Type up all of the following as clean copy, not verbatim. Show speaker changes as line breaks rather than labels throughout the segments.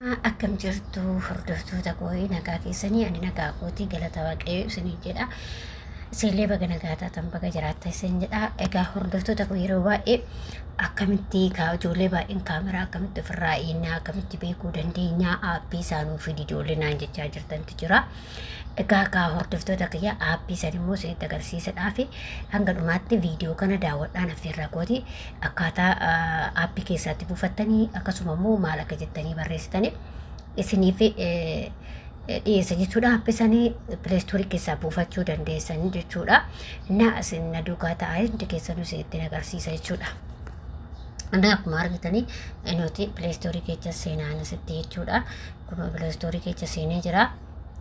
Akkam jirtu hordoftoota koo nagaa keessanii ani nagaa kootii galata waaqayyoo isinii jedha. Isinillee baga nagaa taatan baga jiraattan isin jedha. Egaa hordoftoota koo yeroo baay'ee akkamitti ijoollee baay'een kaameraa akkamitti ofirraa eegnaa akkamitti beekuu dandeenya aappii isaanuu fi ijoollee naan jechaa jirtantu jira. Egaa hordoftoota kiyya aappii san immoo isinitti agarsiisuudhaaf hanga dhumaatti viidiyoo kana daawwadhaan affeerraa kooti akkaataa aappii keessatti buufattanii akkasuma immoo maal akka jettanii barreessitanii isiniif dhiyeessa jechuudha. Aappii sanii pileestoorii keessaa buufachuu dandeessan jechuudha. Isin na duukaa ta'aa hundi keessanuu isinitti agarsiisa jechuudha. Akkuma argitanii nuti pileestoorii keessa seenaa asitti jechuudha. Kun pileestoorii keessa seenee jira.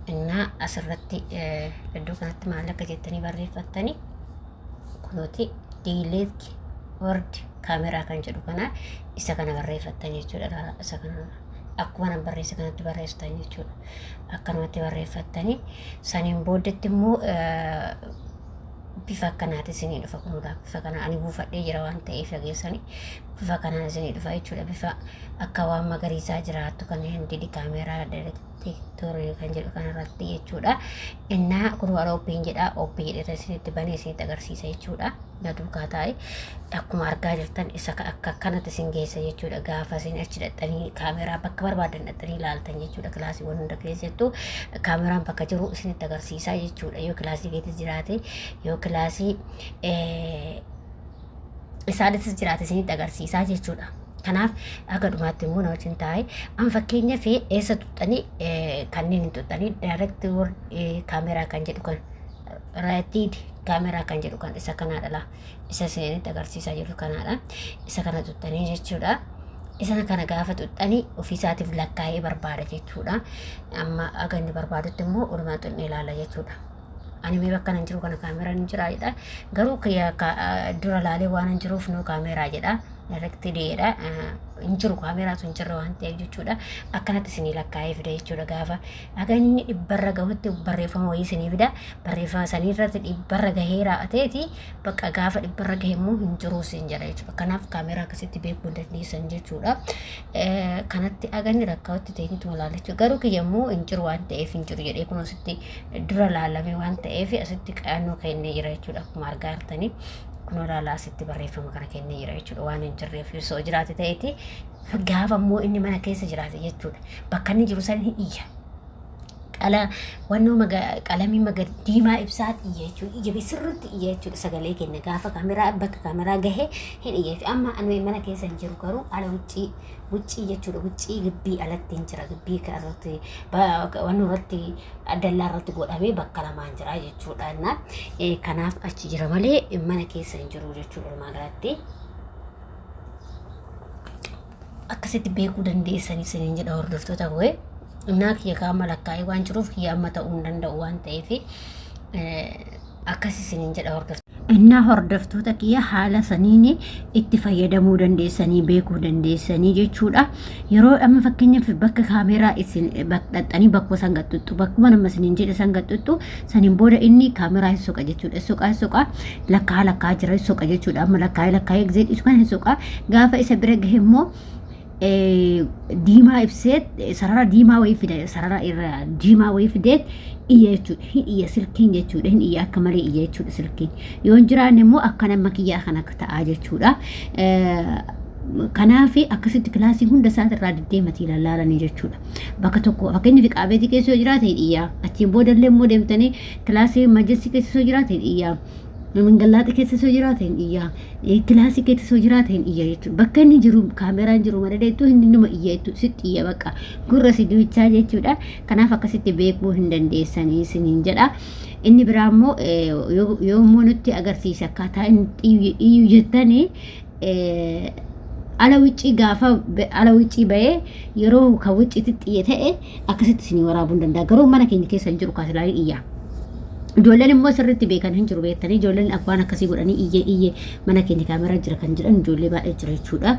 Inna asirratti iddoo kanatti maal akka jettanii barreeffattanii kunuuti diileet word kaameraa kan jedhu kana isa kana barreeffattanii jechuudha. Isa kana akkuma nan barreessa kanatti barreessitan jechuudha. Akkanumatti barreeffattanii saniin booddetti immoo bifa akkanaati isinii dhufa kunuudha. Bifa kana ani buufadhee jira waan ta'eef dhageessanii bifa kanaan isinii dhufa jechuudha. Bifa akka waan magariisaa jiraattu kan hindi kaameraa tiktorii kan jedhu kanarratti jechuudha. Innaa kun waan oppiin jedha. Oppii jedheta isinitti banee isinitti agarsiisa jechuudha. Duukaa taa'e akkuma argaa jirtan isa akka akkanatti isin geessa jechuudha. Gaafa isin achi dhaxxanii kaameraa bakka barbaadan dhaxxanii ilaaltan jechuudha. Kilaasiiwwan hunda keessattuu kaameraan bakka jiru isinitti agarsiisa jechuudha. Yoo kilaasii keetis jiraate yoo kilaasii isaanis jiraate isinitti agarsiisa jechuudha. Kanaaf akka dhumaatti immoo na wajjin taa'e an fakkeenya fi eessa tuxxanii kanneen hin tuxxanii direct word kaameraa kan jedhu kan raatiid kaameraa kan jedhu kan isa kanaadha. Isa isinitti agarsiisaa jiru kanaadha. Isa kana tuxxanii jechuudha. Isa kana gaafa tuxxanii ofiisaatiif lakkaa'ee barbaada jechuudha. Amma aga inni barbaadutti immoo olumaa xunnee ilaala jechuudha. Ani mee bakka nan jiru kana kaameraan hin jiraa jedha. Garuu dura laalee waan hin jiruuf nuu kaameraa jedha. Direct deedha. Hin jiru kaameraa sun jirra waan ta'eef jechuudha. Akkanatti isinii lakkaa'ee fida jechuudha. Gaafa aga inni dhibbarra gahutti barreeffama wayii isinii fida. Barreeffama sanii irratti dhibbarra gahee raa'ateeti bakka gaafa dhibbarra gahe immoo hin jiru isin jedha jechuudha. Kanaaf kaameraa akkasitti beekuu dandeessan jechuudha. Kanatti aga inni lakkaa'utti ta'eetu ilaala jechuudha. Garuu kiyyammoo hin jiru waan ta'eef hin jiru jedhee kun asitti dura laalame waan ta'eef asitti qaannoo kennee jira jechuudha. Akkuma argaa jirtanii kun ilaalaa asitti barreeffama kana kennee jira jechuudha. Waan hin jirreef soo jiraate ta'eeti gaafa immoo inni mana keessa jiraate jechuudha. Bakka inni jiru san hin iyya. Wannoo qalamii diimaa ibsaat iyya jechuudha. Iyya sirriitti iyya jechuudha. Sagalee kenna gaafa kaameraa bakka kaameraa gahee hin iyya. Amma ani mana keessa hin jiru garuu ala wuccii jechuudha. Wuccii gibbii alatti hin jira. Gibbii irratti wannoo irratti dallaa irratti godhamee bakka lamaan jira jechuudha. Kanaaf achi jira malee mana keessa hin jiru jechuudha. Magaalatti akkasitti beekuu dandeessanii isiniin jedha hordoftoota koo. Innaa kiyya kaama lakkaa'ee waan jiruuf kiyya amma ta'uu hin danda'u waan ta'eef akkas isiniin jedha hordoftoota. Innaa hordoftoota kiyya haala saniin itti fayyadamuu dandeessanii beekuu dandeessanii jechuudha. Yeroo amma fakkeenyaaf bakka kaameraa isin dhaxxanii bakka san gaxxuttu bakkuma nama isiniin jedhe san gaxxuttu saniin booda inni kaameraa hin soqa jechuudha. Soqa lakkaa jira soqa jechuudha. Amma lakkaa'ee gizee dhiisu kan hin soqa gaafa isa bira gahe immoo diimaa ibseet sarara diimaa wayii fida sarara irra diimaa wayii fideet iyya jechuudha. Hin iyya silkiin jechuudha. Hin iyya akka malee iyya jechuudha silkiin. Yoo hin jiraanne immoo akka nama kiyyaa kana ta'aa jechuudha. Kanaaf akkasitti kilaasii hunda isaatirraa deddeematii ilaalanii jechuudha. Bakka tokko fakkeenyaaf qaabeetii keessa yoo jiraate iyya. Achiin boodallee immoo deemtanii kilaasii majestii keessa yoo jiraate iyya. Mangalaati keessa soo jiraateen iyya. Kilaasii keessa soo jiraateen iyya jechuudha. Bakka inni jiru kaameraan jiru madadeettu hindi nama iyya jechuudha. Sitti iyya bakka gurra si duwichaa jechuudha. Kanaaf akkasitti beekuu hin dandeessanii isiniin jedha. Inni biraa immoo yoo immoo nutti agarsiisa akkaataa iyyu jettanii ala wiccii gaafa ala wiccii bahee yeroo kan wicciitti xiyye ta'e akkasitti isinii waraabuu hin danda'a. Garuu mana keenya keessa hin jiru kaasilaa iyya. ijoolleen immoo sirriitti beekan hin jiru beektanii ijoolleen abbaan akkasii godhanii iyyee mana keenya kaameraa jira kan jedhan ijoollee baay'ee jira jechuudha.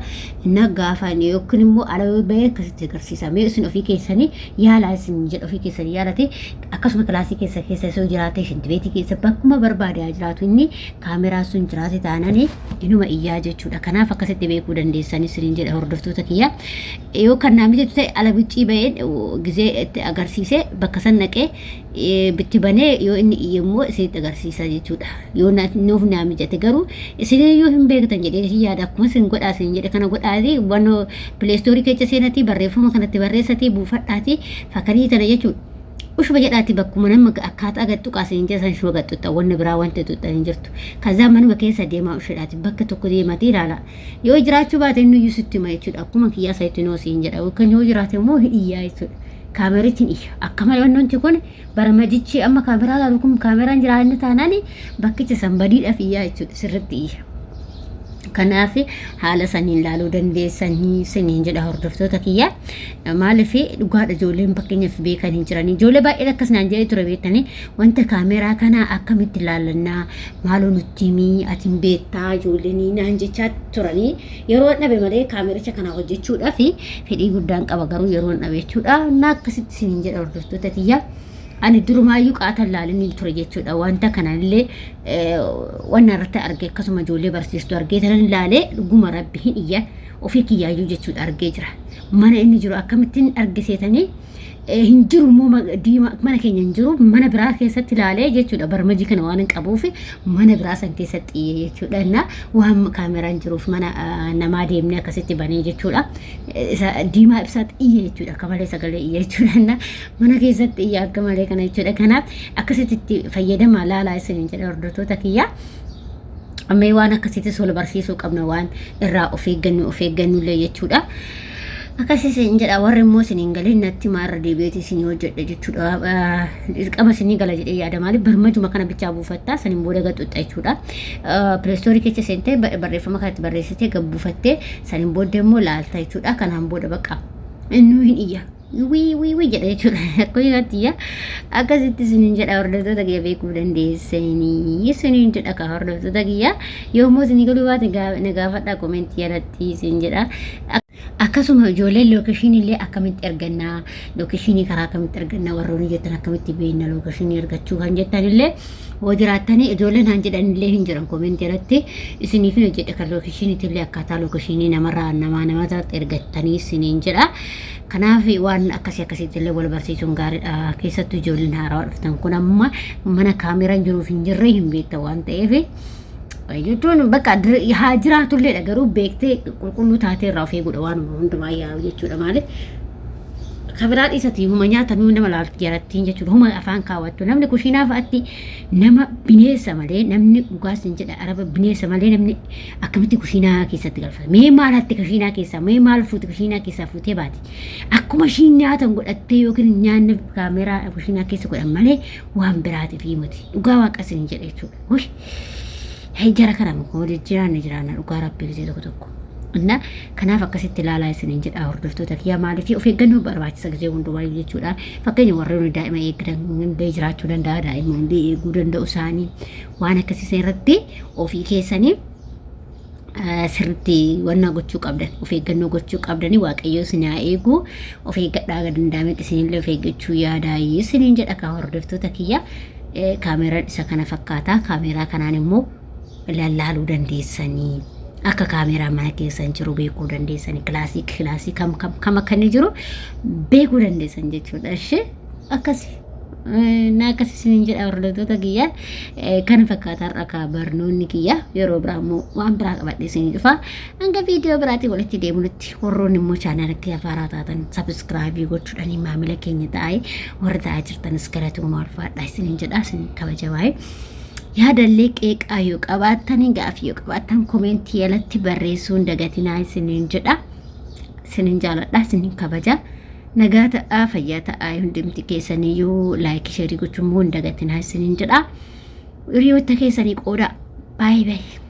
Inna gaafa yookiin immoo ala bahee akkasitti agarsiisa. Mee isin ofii keessanii yaala isin jedha ofii keessanii yaalate akkasuma kilaasii keessa soo jiraate shinti beetii keessa bakkuma barbaade jiraatu inni kaameraa sun jiraate taananii inuma iyyaa jechuudha. Kanaaf akkasitti beekuu dandeessanii isin jedha hordoftoota kiyya. Yoo kan naami jettu ta'e ala biccii bahee gizee itti agarsiise bakka san naqee bitti banee yoo inni immoo isitti agarsiisa jechuudha. Yoo nuuf naamijate garuu isin yoo hin beektan jedhee yaada akkuma isin godhaa isin jedhe kana godhaati waan Play Store keessa seenatii barreeffama kanatti barreessatii buufadhaati fakkanii tana jechuudha. Ushba jedhaati bakkuma nama akkaataa agattu qaasin jeesan shoo gattu wanni biraa wanti tuttan hin jirtu. Kaza manuma keessa deemaa ushadhaati bakka tokko deemati ilaala. Yoo jiraachuu baate inni yusutti ma jechuudha. Akkuma kiyyaa sayitti noo siin jedha. Yookaan yoo jiraate immoo hidhiyyaa jechuudha. Kaameritiin iyya. Akkama wanti kun baramajichi amma kaameraa laalu kun kaameraan jiraanni taanani bakkicha sanbadiidhaaf iyyaa jechuudha sirriitti iyya. Kanaaf haala saniin laaluu dandeessanii siniin jedha hordoftoota kiyya. Maaliif dhugaadha ijoolleen fakkeenyaaf beekan hin jiran. Ijoollee baay'ee akkasnaan jedhee ture beektanii wanta kaameraa kana akkamitti ilaalannaa maaloo nutti himii atiin beektaa ijoolleen naan jechaa turanii yeroo dhabe malee kaamericha kana hojjechuudhaaf fedhii guddaan qaba garuu yeroo dhabe jechuudha. Na akkasitti siniin jedha hordoftoota kiyya. Ani durumaayyuu qaatan laalanii ture jechuudha. Wanta kanallee waan irratti arge akkasuma ijoollee barsiistu argee tanan laalee dhuguma rabbi hin iyya ofii kiyyaayyuu jechuudha argee jira. Mana inni jiru akkamittiin argiseetanii hin jiru immoo diima mana keenya hin jiru mana biraa keessatti laalee jechuudha. Barmaji kana waan hin qabuuf mana biraa san keessatti jechuudha. Na waan kaameraan jiruuf mana namaa deemnee akkasitti banee jechuudha. Diimaa ibsaatti iyya jechuudha. Akka malee sagalee iyya jechuudha. Na mana keessatti iyya akka malee kana jechuudha. Kanaaf akkasitti fayyadamaa laalaa isiniin jedha hordoftoota kiyya. Amma waan akkasitti wal barsiisuu qabna waan irraa of eeggannullee jechuudha. Akkasiin jedha warri immoo isiniin galiin natti maarra deebi'eeti isin hojjedha jechuudha. Dirqama isinii gala jedhee yaada maaliif barmajuma kana bichaa buufattaa saniin booda gaxuuxa jechuudha. Play Store keessa seentee barreeffama kanatti barreessitee gabbuufattee saniin booda immoo laalta jechuudha. Kanaan booda baqa innuu hin iyya. Wii jedha jechuudha. Akkuma kanatti akkasitti isiniin jedha hordoftoota kiyya beekuu dandeessanii isiniin jedha ka hordoftoota kiyya yoommoo isinii galuu baate na gaafadhaa koomentii jalatti isin jedha. Akkasuma ijoolleen lookeeshinii illee akkamitti argannaa lookeeshinii karaa akkamitti argannaa warroonni jettan akkamitti beekna lookeeshinii argachuu kan jettan illee hoo jiraattanii ijoolleen haan jedhan illee hin jiran koomentii irratti isiniif hin hojjedhe kan lookeeshiniitti illee akkaataa lookeeshinii namarraa namaa ergattanii isiniin jedha. Kanaaf waan akkasitti illee wal barsiisuun gaariidha. Keessattuu ijoolleen haarawaa dhuftan kun amma mana kaameraan jiruuf hin jirre hin beektan waan ta'eef jechuun bakka haa jiraatulleedha garuu beektee qulqulluu taatee irraa of eeguudha waan hundumaa yaa'u jechuudha. Maaliif kabiraa dhiisati huma nyaatamuu nama laaltu jarattiin jechuudha. Huma afaan kaawwattu namni kushiinaa fa'aatti nama bineensa malee namni dhugaas hin jedha araba bineensa malee namni akkamitti kushiinaa keessatti galfata. Mee maalatti kushiinaa keessaa mee maal fuuti kushiinaa keessaa fuutee baati. Akkuma ishiin nyaatan godhattee yookiin nyaanni kaameraa kushiinaa keessa godhan malee waan biraatiif himuti. Dhugaa waaqas hin jedha jechuudha. Jara kana mukkoo jiraanna dhugaa rabbii gisee tokko. Inna kanaaf akkasitti ilaalaa isiniin jedha hordoftoota kiyya maaliif of eeggannoo barbaachisa gisee hundumaa jechuudha. Fakkeenya warreen daa'ima eegdan hundee jiraachuu danda'a daa'ima hundee eeguu danda'u isaanii waan akkasii irratti ofii keessanii sirriitti wanna gochuu qabdan of eeggannoo gochuu qabdanii waaqayyo isin haa eegu of eeggadhaa danda'ametti isinillee of eeggachuu yaadaa isiniin jedha ka hordoftoota kiyya. Kaameraan isa kana fakkaata kaameraa kanaan immoo lallaaluu dandeessanii akka kaameraa mana keessan jiru beekuu dandeessanii kilaasii kam akka inni jiru beekuu dandeessan jechuudha. Ishee akkasi na akkasi isiniin jedha hordoftoota kiyya. Kana fakkaataa akka barnoonni kiyya yeroo biraa immoo waan biraa qabadhee isinii dhufa. Hanga viidiyoo biraatiin walitti deemuutti warroonni immoo chaanala kiyya faaraa taatan sabskraayibii gochuudhaan maamila keenya ta'ee warra ta'aa jirtanis galatoomaa ulfaadhaa isiniin jedha isin kabajamaa. Yaadallee qeeqaa yoo qabaattan gaafii yoo qabaattan koomentii jalatti barreessuun dagatinaa isiniin jedha. Isiniin jaaladha isiniin kabaja. Nagaa ta'aa fayyaa ta'aa hundumti keessaniyyuu laayikii sheerii gochuun immoo hin dagatinaa isiniin jedha. Hiriyoota keessanii qooda. Bye bye.